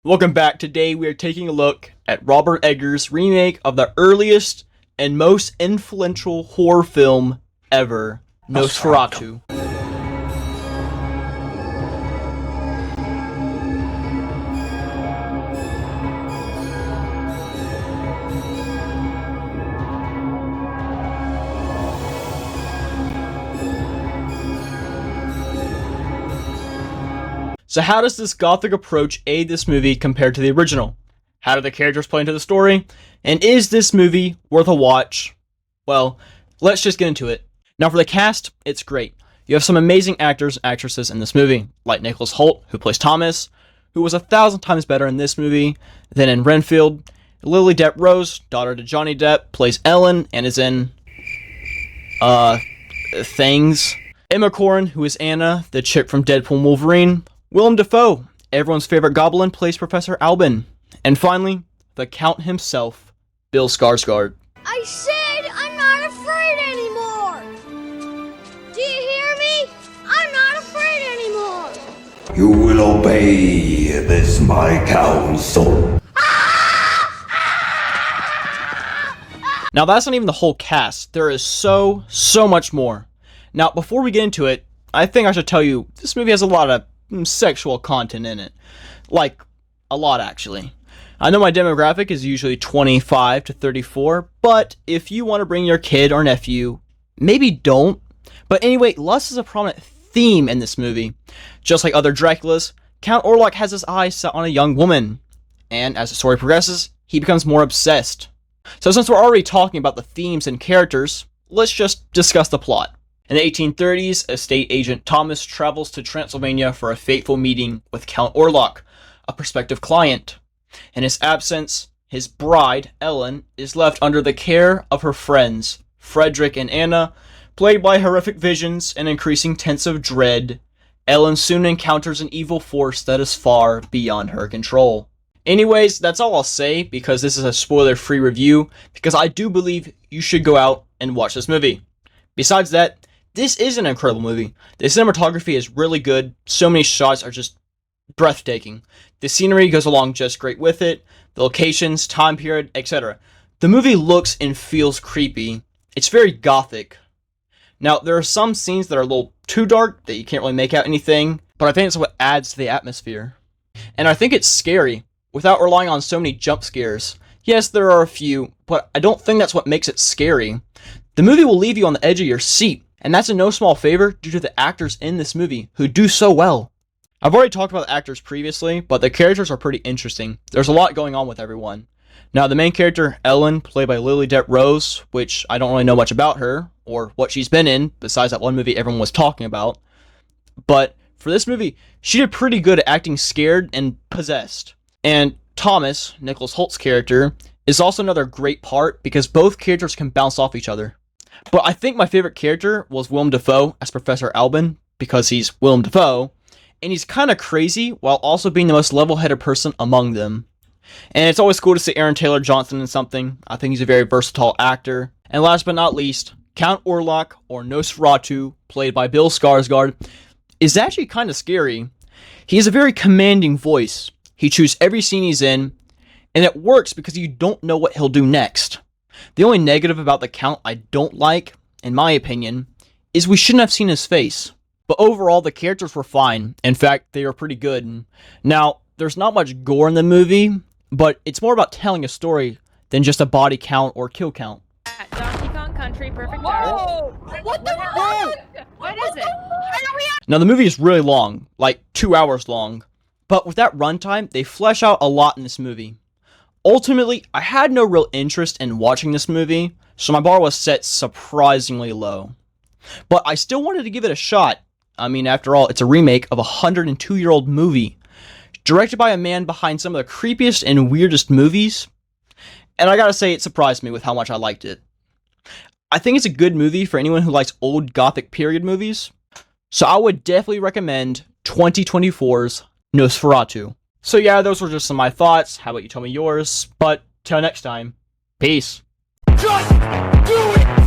Welcome back. Today we are taking a look at Robert Eggers' remake of the earliest and most influential horror film ever, Nosferatu. So how does this gothic approach aid this movie compared to the original? How do the characters play into the story? And is this movie worth a watch? Well, let's just get into it. Now for the cast, it's great. You have some amazing actors and actresses in this movie, like Nicholas Hoult, who plays Thomas, who was 1,000 times better in this movie than in Renfield. Lily Depp Rose, daughter to Johnny Depp, plays Ellen and is in, Things. Emma Corrin, who is Anna, the chick from Deadpool and Wolverine. Willem Dafoe, everyone's favorite goblin, plays Professor Albin. And finally, the Count himself, Bill Skarsgård. I said I'm not afraid anymore! Do you hear me? I'm not afraid anymore! You will obey this my counsel. Now that's not even the whole cast. There is so much more. Now before we get into it, I think I should tell you, this movie has a lot of sexual content in it. Like, a lot actually. I know my demographic is usually 25 to 34, but if you want to bring your kid or nephew, maybe don't. But anyway, lust is a prominent theme in this movie. Just like other Draculas, Count Orlok has his eyes set on a young woman, and as the story progresses, he becomes more obsessed. So since we're already talking about the themes and characters, let's just discuss the plot. In the 1830s, estate agent Thomas travels to Transylvania for a fateful meeting with Count Orlok, a prospective client. In his absence, his bride, Ellen, is left under the care of her friends, Frederick and Anna. Plagued by horrific visions and increasing tense of dread, Ellen soon encounters an evil force that is far beyond her control. Anyways, that's all I'll say because this is a spoiler-free review, because I do believe you should go out and watch this movie. Besides that, this is an incredible movie. The cinematography is really good. So many shots are just breathtaking. The scenery goes along just great with it. The locations, time period, etc. The movie looks and feels creepy. It's very gothic. Now, there are some scenes that are a little too dark that you can't really make out anything, but I think it's what adds to the atmosphere. And I think it's scary without relying on so many jump scares. Yes, there are a few, but I don't think that's what makes it scary. The movie will leave you on the edge of your seat. And that's in no small favor due to the actors in this movie, who do so well. I've already talked about the actors previously, but the characters are pretty interesting. There's a lot going on with everyone. Now, the main character, Ellen, played by Lily Depp Rose, which I don't really know much about her, or what she's been in, besides that one movie everyone was talking about. But for this movie, she did pretty good at acting scared and possessed. And Thomas, Nicholas Hoult's character, is also another great part because both characters can bounce off each other. But I think my favorite character was Willem Dafoe as Professor Albin, because he's Willem Dafoe, and he's kind of crazy while also being the most level-headed person among them. And it's always cool to see Aaron Taylor Johnson in something. I think he's a very versatile actor. And last but not least, Count Orlok, or Nosferatu, played by Bill Skarsgård, is actually kind of scary. He has a very commanding voice. He chews every scene he's in, and it works because you don't know what he'll do next. The only negative about the Count I don't like, in my opinion, is we shouldn't have seen his face. But overall, the characters were fine. In fact, they were pretty good. Now, there's not much gore in the movie, but it's more about telling a story than just a body count or kill count. At Donkey Kong Country Perfect Dark. Whoa! What the fuck? What is it? Now, the movie is really long, like 2 hours long. But with that runtime, they flesh out a lot in this movie. Ultimately, I had no real interest in watching this movie, so my bar was set surprisingly low. But I still wanted to give it a shot. I mean, after all, it's a remake of a 102-year-old movie, directed by a man behind some of the creepiest and weirdest movies. And I gotta say, it surprised me with how much I liked it. I think it's a good movie for anyone who likes old gothic period movies, so I would definitely recommend 2024's Nosferatu. So yeah, those were just some of my thoughts. How about you tell me yours? But till next time, peace. Just do it!